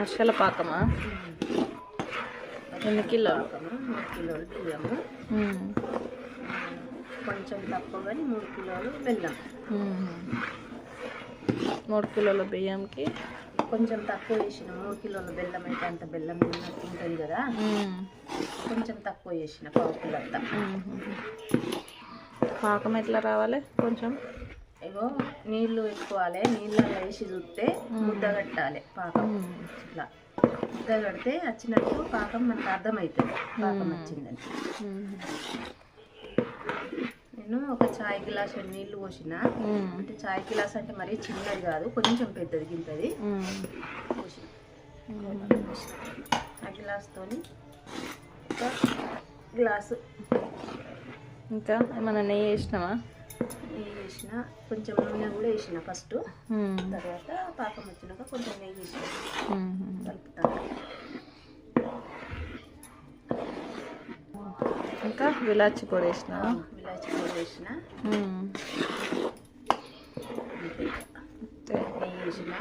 అర్షల పాకమా? ఎన్ని కిలోలు? 3 కిలోలు బియ్యము, కొంచెం తక్కువ కానీ 3 కిలోలు బెల్లం. 3 కిలోల బియ్యంకి కొంచెం తక్కువ వేసిన. 3 కిలోల బెల్లం అయితే అంత బెల్లం ఉంటుంది కదా, కొంచెం తక్కువ వేసిన, 1/4 కిలో అంతా. పాకం ఎట్లా రావాలి? కొంచెం ఇగో నీళ్ళు వేసుకోవాలి, నీళ్ళలో వేసి చూస్తే ముద్ద కట్టాలి పాకం. ఇట్లా ముద్ద కడితే వచ్చినట్టు పాకం మనకు అర్థమవుతుంది, పాకం వచ్చిందని. నేను ఒక చాయ్ గ్లాస్ నీళ్ళు పోసిన, అంటే చాయ్ గ్లాస్ అంటే మరీ చిన్నది కాదు, కొంచెం పెద్దది గింతది పోసిన. ఆ గ్లాస్తోని ఒక గ్లాసు. ఇంకా ఏమన్నా నెయ్యి వేసినావా? నెయ్యి వేసిన, కొంచెం నూనె కూడా వేసిన ఫస్ట్. తర్వాత పాకం వచ్చినాక కొంచెం నెయ్యి వేసిన, కలుపుతాను. ఇంకా విలాచి పొడి వేసిన. విలాచి పొడి వేసిన, నెయ్యి వేసిన,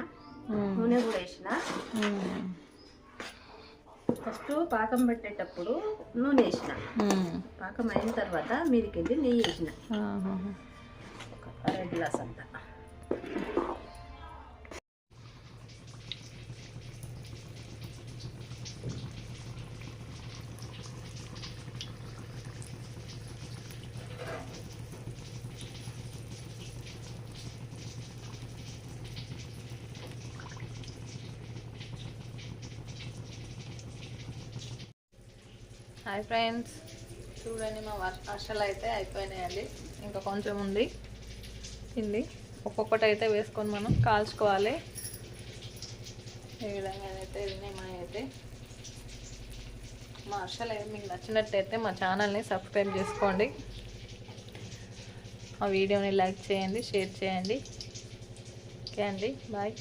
నూనె కూడా వేసిన. ఫస్ట్ పాకం పెట్టేటప్పుడు నూనె వేసిన, పాకం అయిన తర్వాత మీదకి వెళ్ళి నెయ్యి వేసిన, ఒక 1/2 గ్లాస్ అంతా. హాయ్ ఫ్రెండ్స్, చూడండి మా అర్షలు అయితే అయిపోయినాయండి. ఇంకా కొంచెం ఉంది పిండి. ఒక్కొక్కటి అయితే వేసుకొని మనం కాల్చుకోవాలి. ఈ విధంగా అయితే అయితే మా అర్షలు మీకు నచ్చినట్టయితే మా ఛానల్ని సబ్స్క్రైబ్ చేసుకోండి, మా వీడియోని లైక్ చేయండి, షేర్ చేయండి. ఓకే అండి, బాయ్.